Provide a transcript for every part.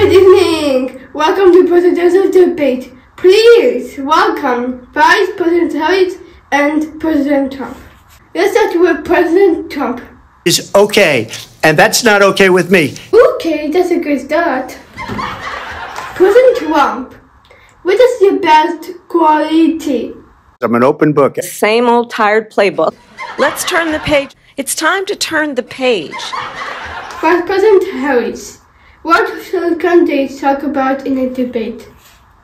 Good evening. Welcome to Presidential Debate. Please welcome Vice President Harris and President Trump. Let's start with President Trump. Is okay, and that's not okay with me. Okay, that's a good start. President Trump, what is your best quality? I'm an open book. Same old tired playbook. Let's turn the page. It's time to turn the page. Vice President Harris, what should candidates talk about in a debate?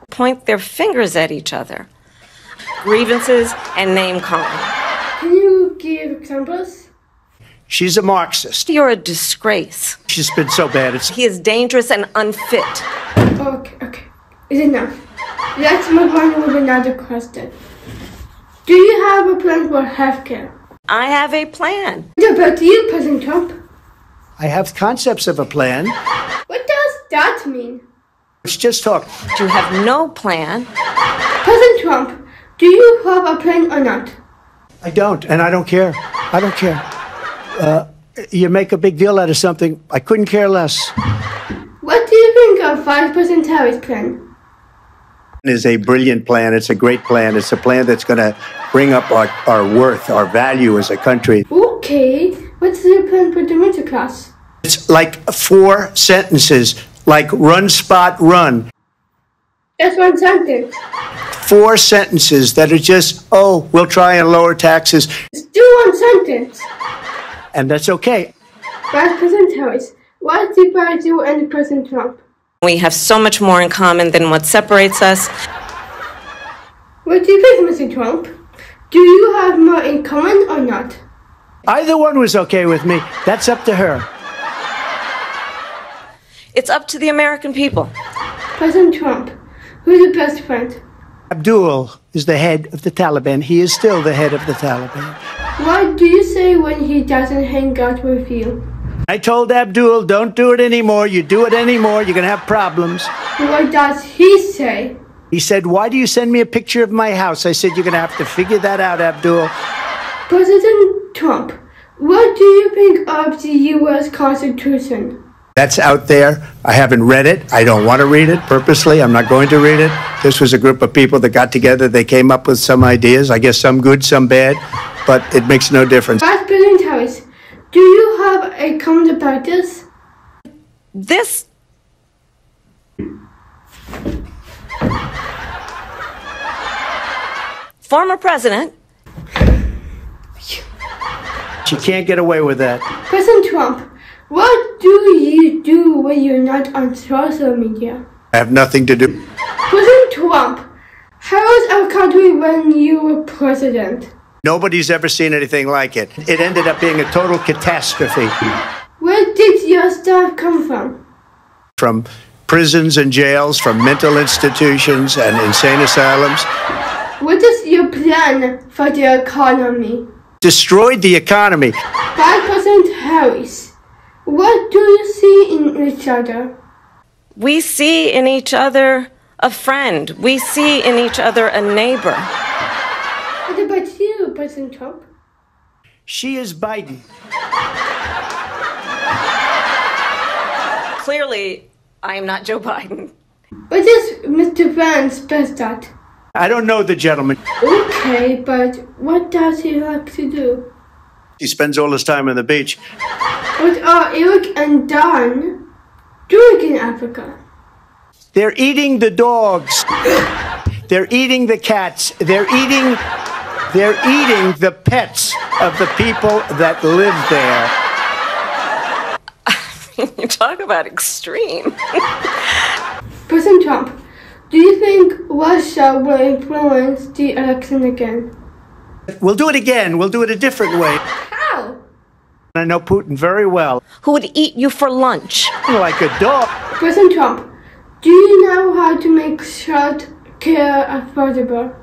Point their fingers at each other. Grievances and name calling. Can you give examples? She's a Marxist. You're a disgrace. She's been so bad. He is dangerous and unfit. Okay. It's enough. Let's move on with another question. Do you have a plan for healthcare? I have a plan. What about you, President Trump? I have concepts of a plan. What does that mean? It's just talk. You have no plan. President Trump, do you have a plan or not? I don't, and I don't care. I don't care. You make a big deal out of something. I couldn't care less. What do you think of Vice President Harris' plan? It is a brilliant plan. It's a great plan. It's a plan that's going to bring up our worth, our value as a country. Okay, what's your plan for the middle class? It's like 4 sentences, like run, spot, run. That's one sentence. 4 sentences that are just, oh, we'll try and lower taxes. Still one sentence. And that's okay. Vice President Harris, what divides you and President Trump? We have so much more in common than what separates us. What do you think, Mr. Trump? Do you have more in common or not? Either one was okay with me. That's up to her. It's up to the American people. President Trump, who's your best friend? Abdul is the head of the Taliban. He is still the head of the Taliban. What do you say when he doesn't hang out with you? I told Abdul, don't do it anymore. You do it anymore, you're going to have problems. What does he say? He said, why do you send me a picture of my house? I said, you're going to have to figure that out, Abdul. President Trump, what do you think of the U.S. Constitution? That's out there. I haven't read it. I don't want to read it purposely. I'm not going to read it. This was a group of people that got together. They came up with some ideas. I guess some good, some bad, but it makes no difference. Vice President Harris, do you have a comment about this? This former president. She can't get away with that. President Trump, what do you do when you're not on social media? I have nothing to do. President Trump, how was our country when you were president? Nobody's ever seen anything like it. It ended up being a total catastrophe. Where did your staff come from? From prisons and jails, from mental institutions and insane asylums. What is your plan for the economy? Destroyed the economy. Vice President Harris, what do you see in each other? We see in each other a friend. We see in each other a neighbor. What about you, President Trump? She is Biden. Clearly, I am not Joe Biden. What is Mr. Vance best at? I don't know the gentleman. Okay, but what does he like to do? He spends all his time on the beach. What are Eric and Don doing in Africa? They're eating the dogs. They're eating the cats. They're eating the pets of the people that live there. You talk about extreme. President Trump, do you think Russia will influence the election again? We'll do it again. We'll do it a different way. How? I know Putin very well. Who would eat you for lunch? Like a dog. President Trump, do you know how to make child care affordable?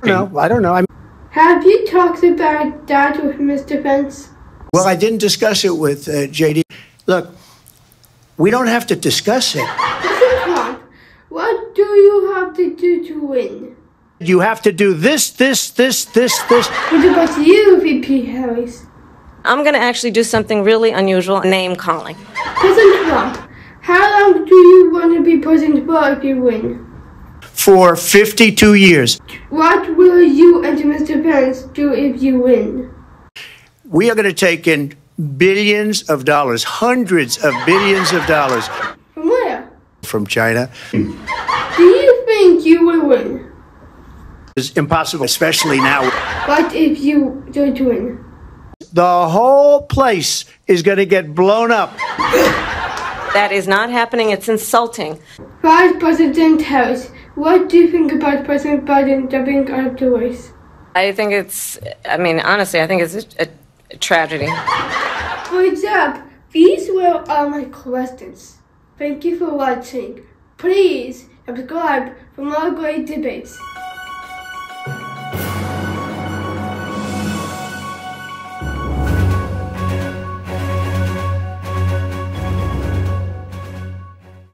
No, I don't know. Have you talked about that with Mr. Vance? Well, I didn't discuss it with JD. Look, we don't have to discuss it. President Trump, what do you have to do to win? You have to do this. What about you, VP Harris? I'm going to actually do something really unusual, name calling. President Trump, How long do you want to be president for if you win? For 52 years. What will you and Mr. Vance do if you win? We are going to take in billions of dollars, hundreds of billions of dollars. From where? From China. Do you think you will win? It's impossible, especially now. What if you don't win? The whole place is going to get blown up. That is not happening. It's insulting. Vice President Harris, what do you think about President Biden jumping out of the race? I think honestly, I think it's a tragedy. For example, these were all my questions. Thank you for watching. Please subscribe for more great debates.